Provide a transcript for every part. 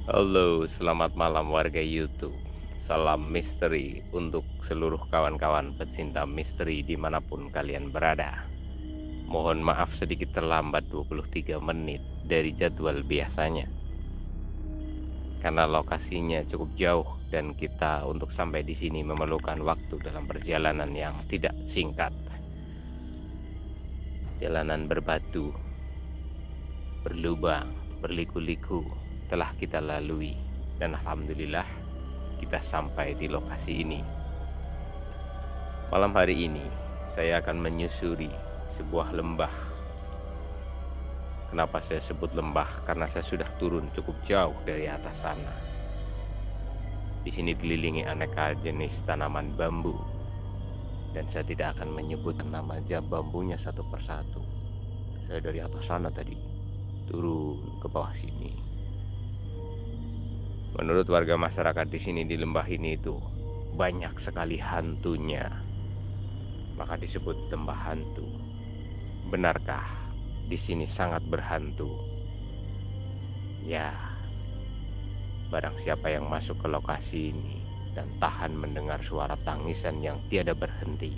Halo, selamat malam warga YouTube. Salam misteri untuk seluruh kawan-kawan pecinta misteri dimanapun kalian berada. Mohon maaf sedikit terlambat 23 menit dari jadwal biasanya. Karena lokasinya cukup jauh dan kita untuk sampai di sini memerlukan waktu dalam perjalanan yang tidak singkat. Jalanan berbatu, berlubang, berliku-liku telah kita lalui dan alhamdulillah kita sampai di lokasi ini. Malam hari ini saya akan menyusuri sebuah lembah. Kenapa saya sebut lembah? Karena saya sudah turun cukup jauh dari atas sana. Di sini dikelilingi aneka jenis tanaman bambu, dan saya tidak akan menyebut nama bambunya satu persatu. Saya dari atas sana tadi turun ke bawah sini. Menurut warga masyarakat di sini di lembah ini itu banyak sekali hantunya, maka disebut lembah hantu. Benarkah di sini sangat berhantu? Ya, barang siapa yang masuk ke lokasi ini dan tahan mendengar suara tangisan yang tiada berhenti,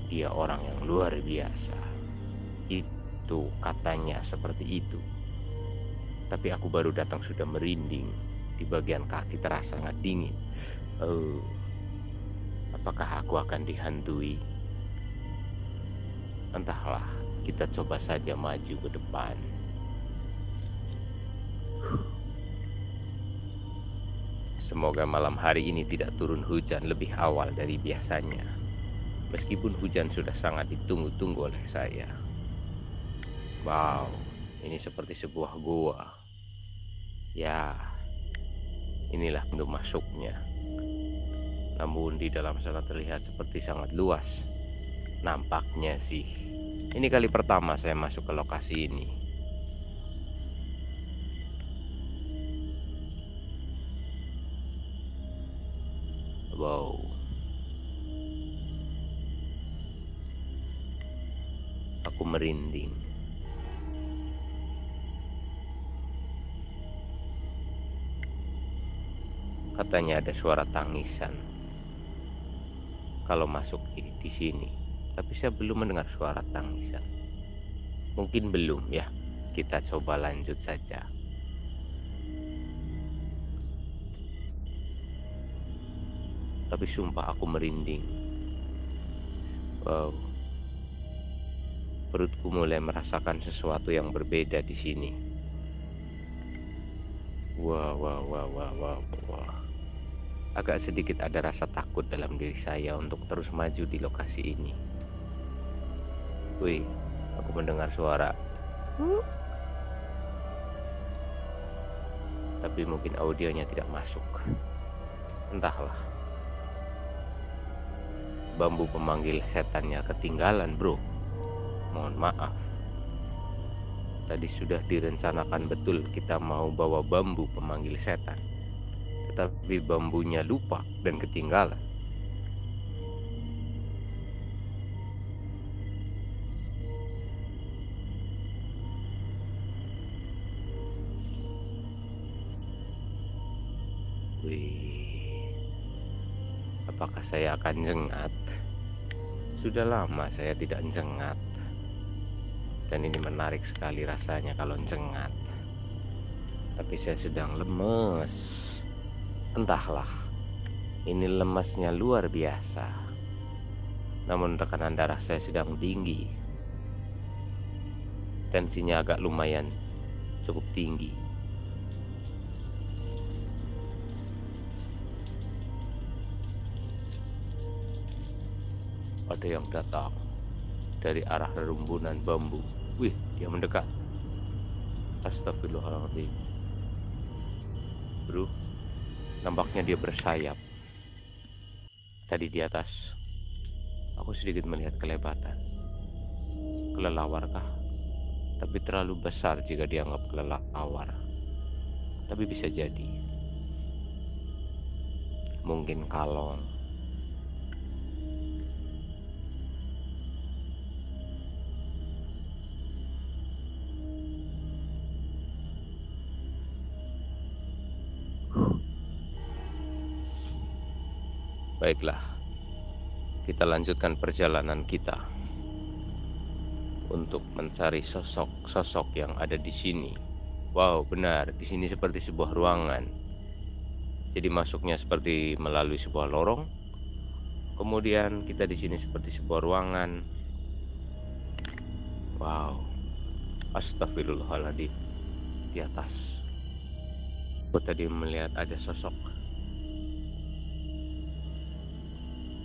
dia orang yang luar biasa. Itu katanya seperti itu. Tapi aku baru datang sudah merinding. Di bagian kaki terasa sangat dingin. Oh, apakah aku akan dihantui? Entahlah, kita coba saja maju ke depan. Semoga malam hari ini tidak turun hujan lebih awal dari biasanya. Meskipun hujan sudah sangat ditunggu-tunggu oleh saya. Wow, ini seperti sebuah gua. Ya, inilah pintu masuknya. Namun di dalam sana terlihat seperti sangat luas. Nampaknya sih, ini kali pertama saya masuk ke lokasi ini. Wow, aku merinding. Katanya ada suara tangisan kalau masuk di sini, tapi saya belum mendengar suara tangisan. Mungkin belum ya. Kita coba lanjut saja. Tapi sumpah aku merinding. Wow, perutku mulai merasakan sesuatu yang berbeda di sini. Wah, wah, wah, wah, wah, wah. Agak sedikit ada rasa takut dalam diri saya untuk terus maju di lokasi ini. Wih, aku mendengar suara. Tapi mungkin audionya tidak masuk. Entahlah. Bambu pemanggil setannya ketinggalan, bro. Mohon maaf. Tadi sudah direncanakan betul kita mau bawa bambu pemanggil setan. Tetapi bambunya lupa dan ketinggalan. Wih, apakah saya akan jengat? Sudah lama saya tidak jengat. Dan ini menarik sekali rasanya kalau jengat. Tapi saya sedang lemes. Entahlah, ini lemesnya luar biasa. Namun tekanan darah saya sedang tinggi. Tensinya agak lumayan cukup tinggi. Ada yang datang dari arah rerumbunan bambu. Wih, dia mendekat. Astagfirullahaladzim. Bro, nampaknya dia bersayap. Tadi di atas, aku sedikit melihat kelebatan. Kelelawarkah? Tapi terlalu besar jika dianggap kelelawar. Tapi bisa jadi. Mungkin kalong. Baiklah, kita lanjutkan perjalanan kita untuk mencari sosok-sosok yang ada di sini. Wow, benar, di sini seperti sebuah ruangan. Jadi masuknya seperti melalui sebuah lorong. Kemudian kita di sini seperti sebuah ruangan. Wow, astagfirullahaladzim, di atas. Aku tadi melihat ada sosok.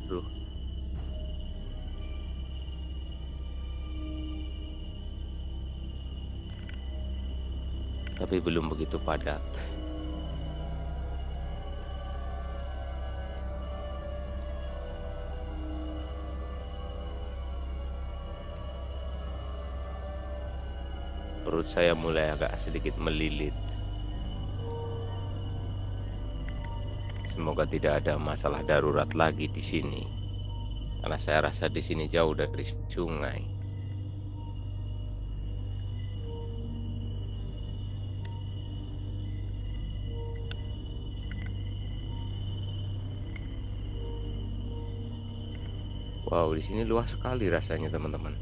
Bro, tapi belum begitu padat. Perut saya mulai agak sedikit melilit. Semoga tidak ada masalah darurat lagi di sini, karena saya rasa di sini jauh dari sungai. Wow, di sini luas sekali rasanya, teman-teman.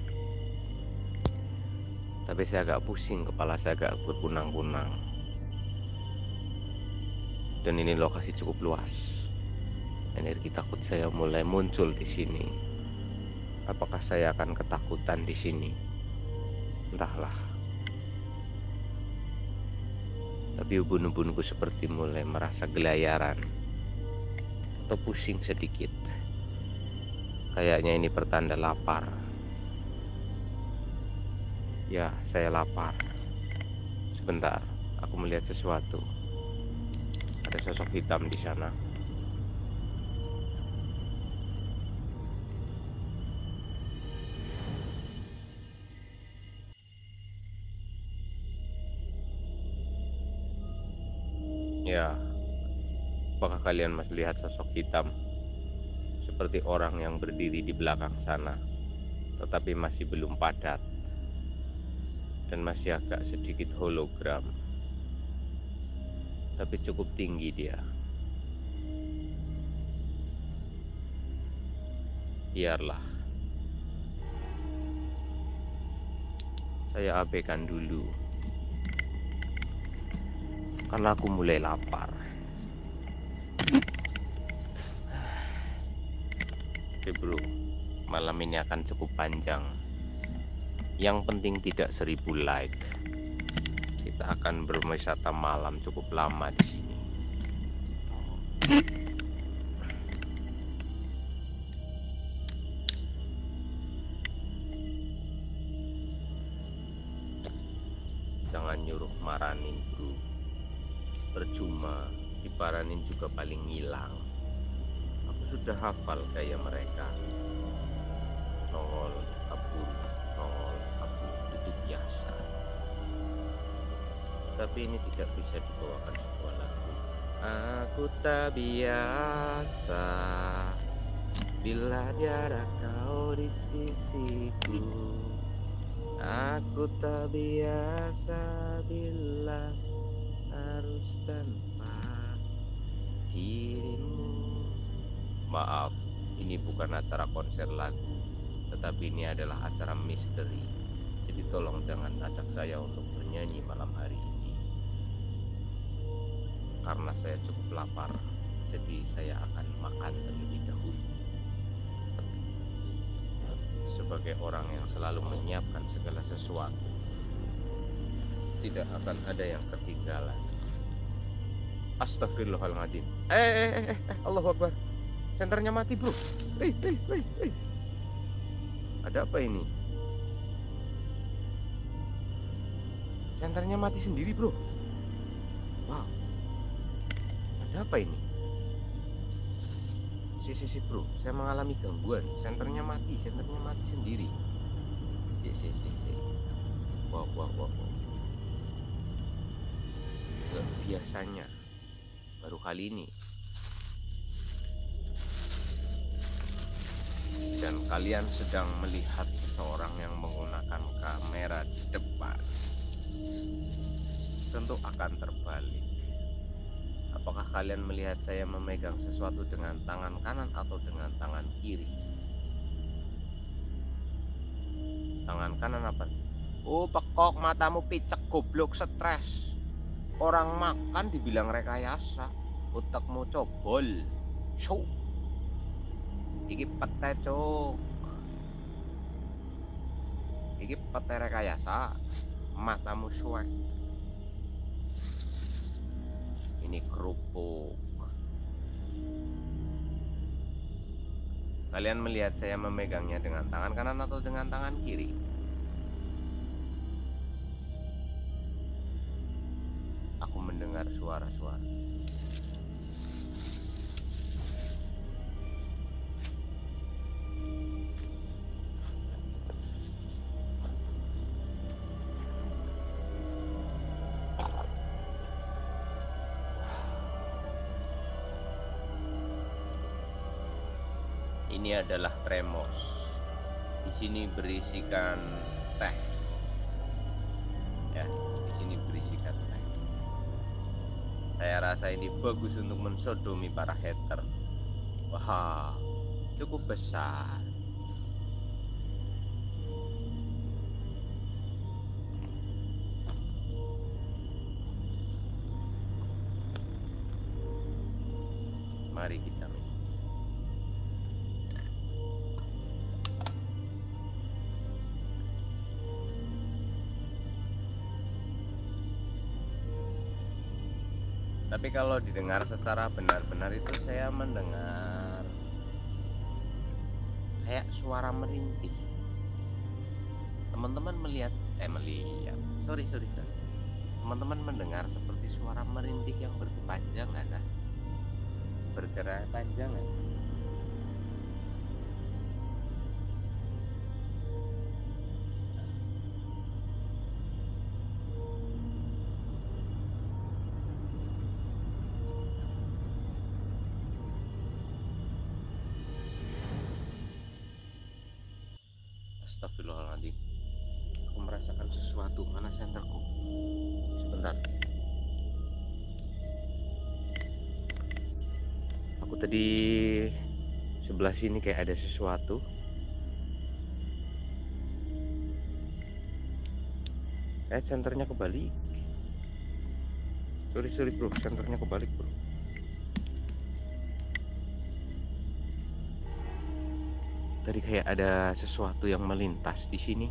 Tapi saya agak pusing, kepala saya agak berkunang-kunang. Dan ini lokasi cukup luas. Energi takut saya mulai muncul di sini. Apakah saya akan ketakutan di sini? Entahlah. Tapi ubun-ubunku seperti mulai merasa gelayaran atau pusing sedikit. Kayaknya ini pertanda lapar. Ya, saya lapar. Sebentar, aku melihat sesuatu. Ada sosok hitam di sana. Ya, apakah kalian masih lihat sosok hitam? Seperti orang yang berdiri di belakang sana, tetapi masih belum padat. Dan masih agak sedikit hologram, tapi cukup tinggi dia. Biarlah, saya abaikan dulu, karena aku mulai lapar. Oke bro, malam ini akan cukup panjang. Yang penting tidak 1000 like. Kita akan berwisata malam cukup lama di sini. Jangan nyuruh maranin bro. Percuma, diparanin juga paling hilang. Aku sudah hafal gaya mereka. Nongol, kabur, nongol, kabur, itu biasa. Tapi ini tidak bisa dibawakan sebuah lagu. Aku tak biasa bila tiada kau di sisiku. Aku tak biasa bila harus tanpa dirimu. Maaf, ini bukan acara konser lagu, tetapi ini adalah acara misteri. Jadi tolong jangan ajak saya untuk bernyanyi malam hari ini, karena saya cukup lapar. Jadi saya akan makan terlebih dahulu. Sebagai orang yang selalu menyiapkan segala sesuatu, tidak akan ada yang ketinggalan. Astagfirullahaladzim. Allahu Akbar. Senternya mati bro. Ada apa ini? Senternya mati sendiri bro. Wow. Ada apa ini? Si bro, saya mengalami gangguan. Senternya mati sendiri. Si. Wow. Gak biasanya. Baru kali ini. Dan kalian sedang melihat seseorang yang menggunakan kamera depan. Tentu akan terbalik. Apakah kalian melihat saya memegang sesuatu dengan tangan kanan atau dengan tangan kiri? Tangan kanan apa? Oh, pekok, matamu picek, goblok, stres. Orang makan dibilang rekayasa, otakmu cobol. Show. Iki pete, cuk. Iki pete rekayasa, matamu suek. Ini kerupuk. Kalian melihat saya memegangnya dengan tangan kanan atau dengan tangan kiri? Aku mendengar suara-suara. Ini adalah tremos. Di sini berisikan teh. Ya, di sini berisikan teh. Saya rasa ini bagus untuk mensodomi para hater. Wah, cukup besar. Mari kita minum. Tapi kalau didengar secara benar-benar itu saya mendengar kayak suara merintih. Teman-teman sorry. Teman-teman mendengar seperti suara merintih yang berkepanjangan, bergerak panjangan. Astagfirullahaladzim, aku merasakan sesuatu. Mana senterku? Sebentar. Aku tadi sebelah sini kayak ada sesuatu. Senternya kebalik. Sorry bro, senternya kebalik bro. Tadi kayak ada sesuatu yang melintas di sini.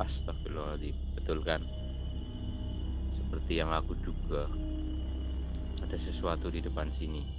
Astagfirullahaladzim, betul kan? Seperti yang aku duga, ada sesuatu di depan sini.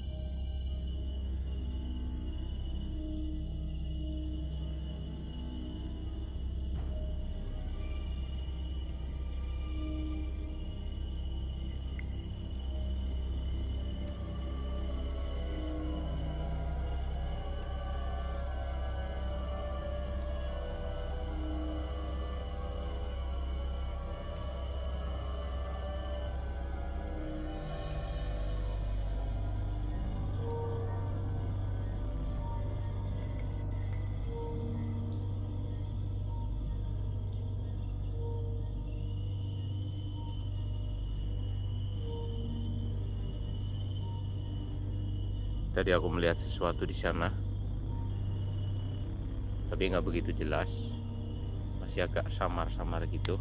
Tadi aku melihat sesuatu di sana, tapi nggak begitu jelas, masih agak samar-samar gitu.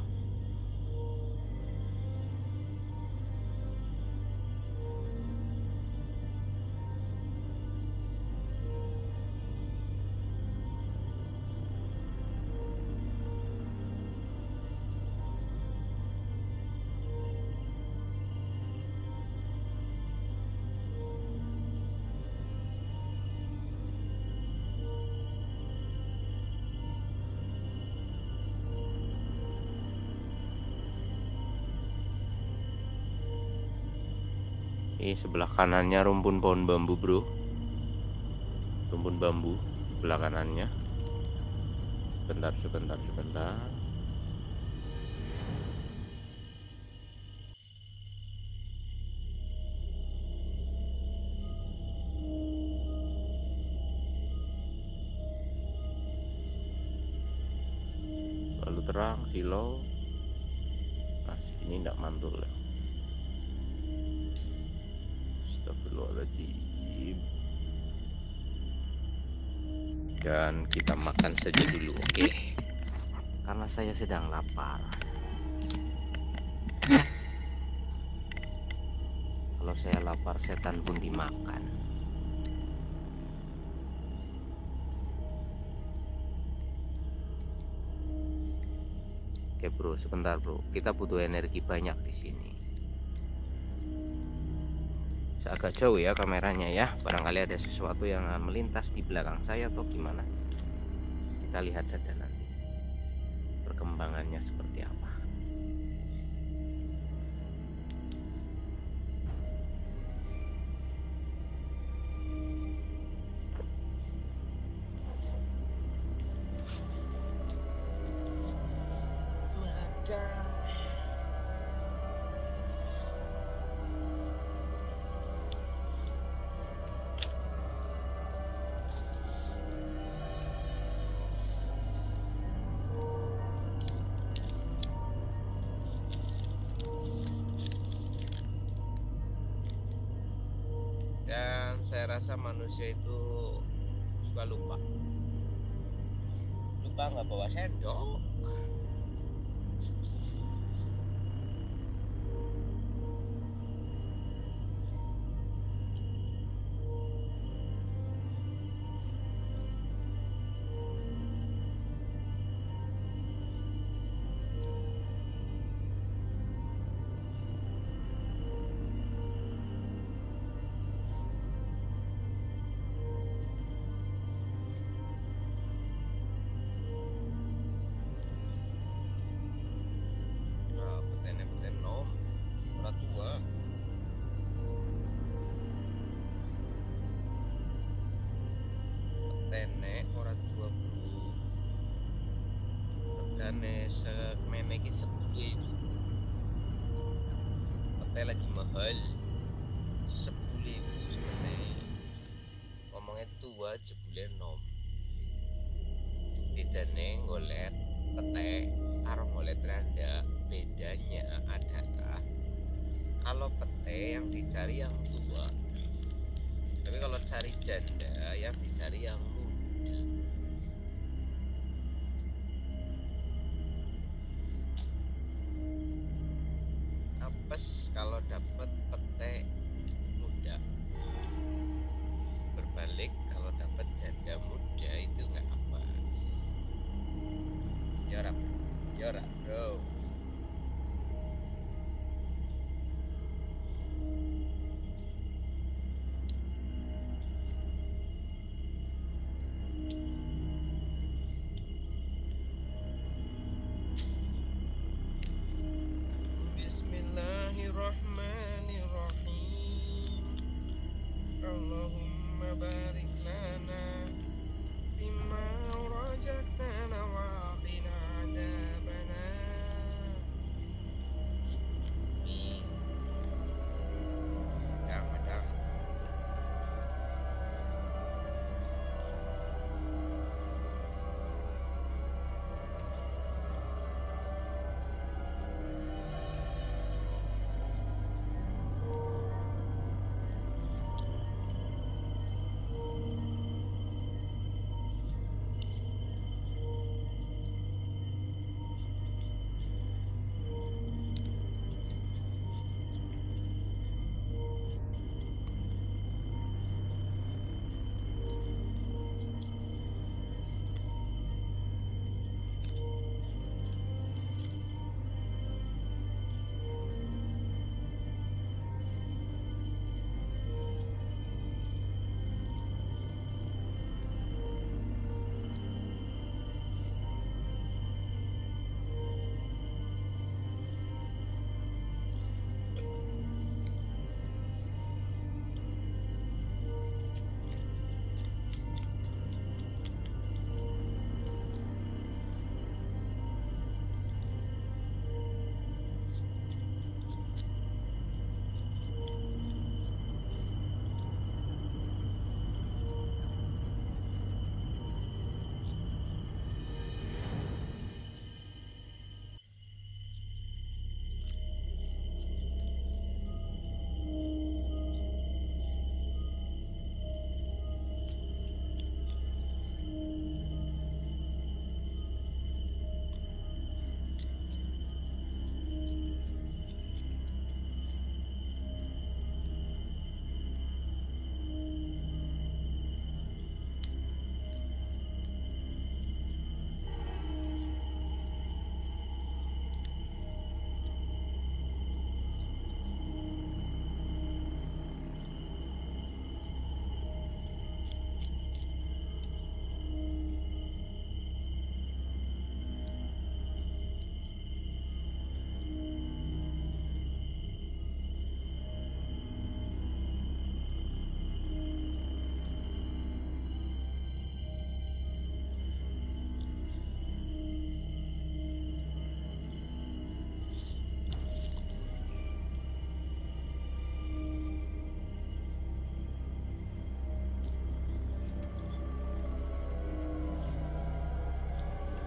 Ini sebelah kanannya rumpun pohon bambu bro, rumpun bambu sebelah kanannya. Sebentar. terlalu terang, silau. Nah, ini tidak mantul ya. Astagfirullahaladzim. Dan kita makan saja dulu, oke? Karena saya sedang lapar. Kalau saya lapar, setan pun dimakan. Oke bro, sebentar bro. Kita butuh energi banyak di sini. Agak jauh ya kameranya ya. Barangkali ada sesuatu yang melintas di belakang saya atau gimana. Kita lihat saja nanti perkembangannya seperti apa. Dan saya rasa manusia itu suka lupa nggak bawa sendok. Tenek ora 20 regane semene iki 10.000. Pete lagi mahal 10.000 semene. Ngomongnya tua jebule nom. Bedane golek pete karo golek randa, bedanya adalah kalau pete yang dicari yang tua, tapi kalau cari janda yang dicari yang muda. Apes kalau dapat pete muda, berbalik kalau dapat janda muda itu nggak apes. Yorak bro. Allahumma barik lana bima razaqtana wa qina adzabannar.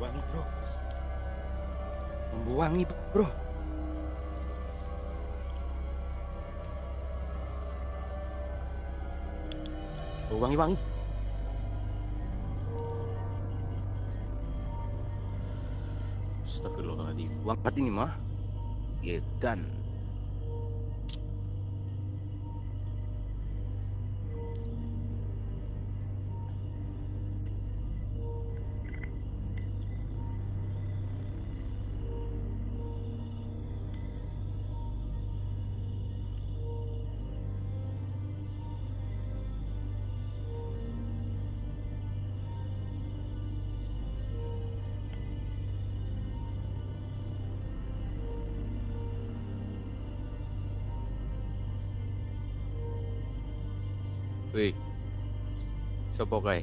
Wangi bro, wangi bro. Oh, wangi. Astagfirullahaladzim. Wangat ini mah. Edan. Wih, sopo kae?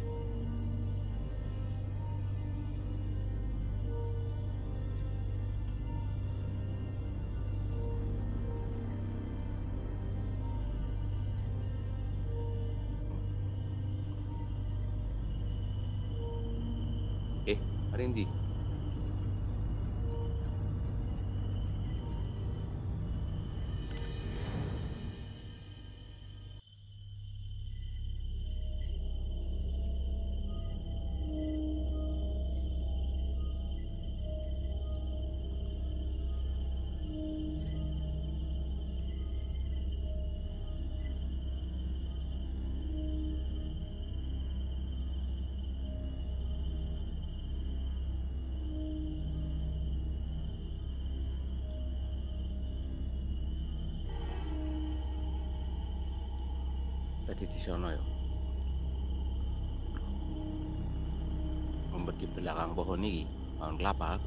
Arendi. Tadi di sana ya. Ngumpet di belakang pohon ini, pohon kelapa.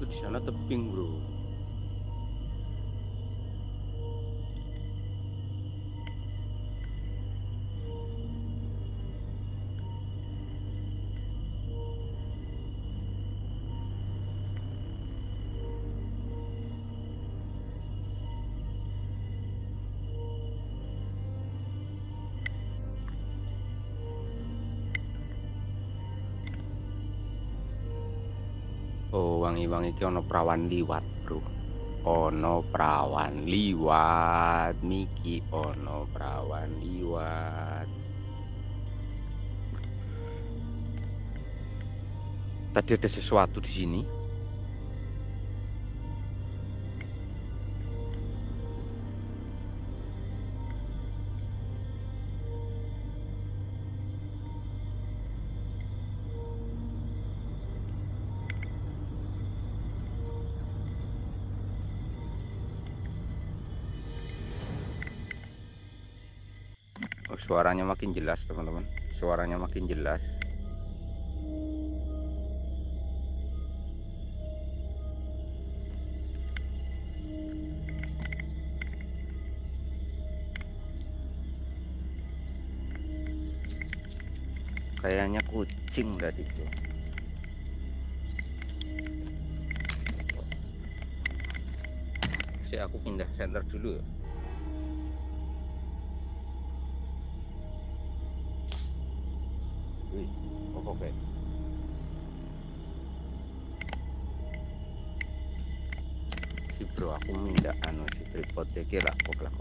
Itu di sana tebing, bro. Oh, wangi-wangi ki ono prawan liwat, bro. Ono prawan liwat, Miki ono prawan liwat. Tadi ada sesuatu di sini. Oh, suaranya makin jelas, teman-teman. Suaranya makin jelas. Kayaknya kucing tadi tuh. Aku pindah center dulu ya. Wih, oke. Si bro, aku minta si tripodnya kira koklek.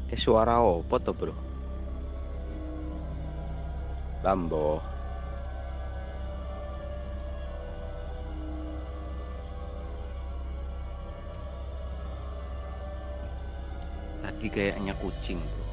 Kayak suara opo toh bro? Lambo. Tadi kayaknya kucing bro.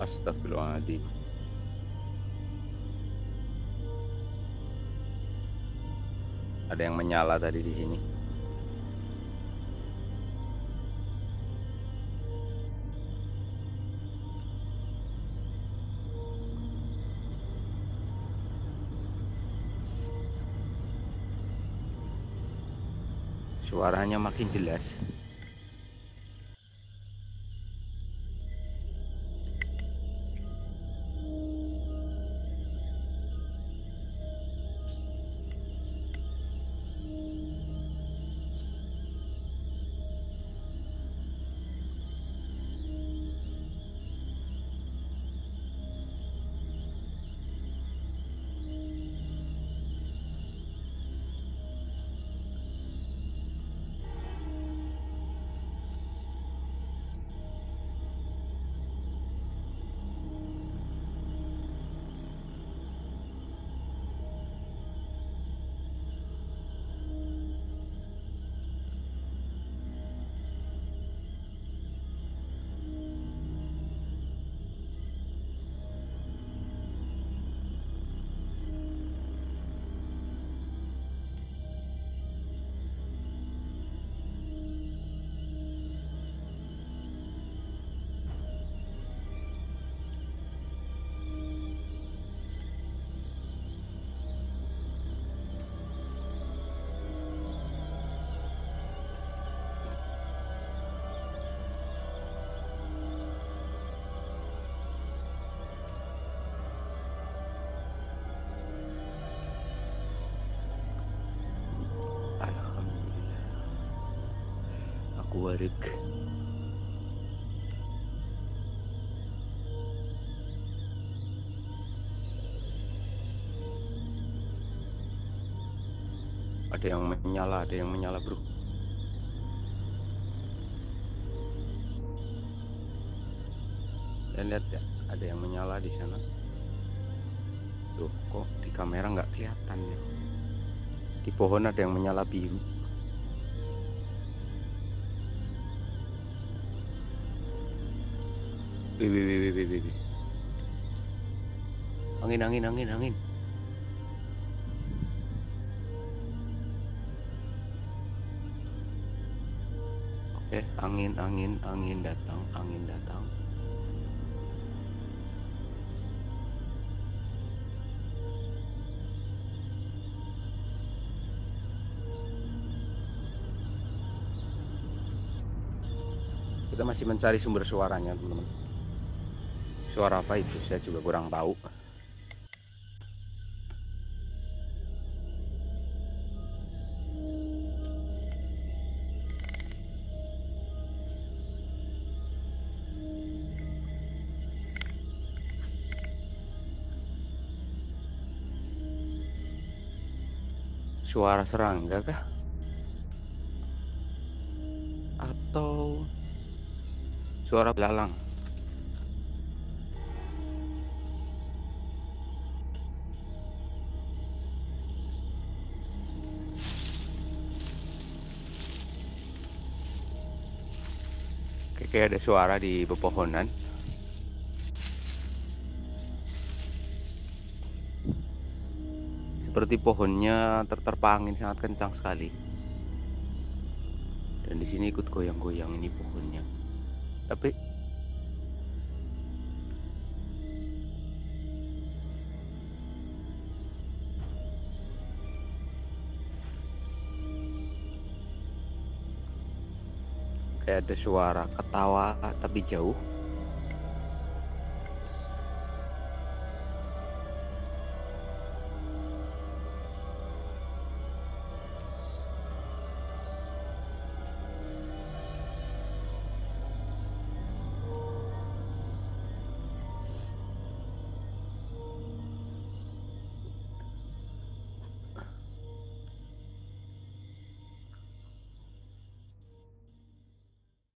Astagfirullahaladzim. Ada yang menyala tadi di sini. Suaranya makin jelas. Aku wareg. Ada yang menyala bro. Dan lihat ya, ada yang menyala di sana. Tuh, kok di kamera nggak kelihatan ya? Di pohon ada yang menyala biru. Wih. Angin. Oke, angin datang. Kita masih mencari sumber suaranya, teman-teman. Suara apa itu? Saya juga kurang tahu. Suara serangga kah? Atau suara belalang? Kayak ada suara di pepohonan. Seperti pohonnya terterpa angin sangat kencang sekali. Dan di sini ikut goyang-goyang ini pohonnya. Tapi kayak ada suara ketawa tapi jauh.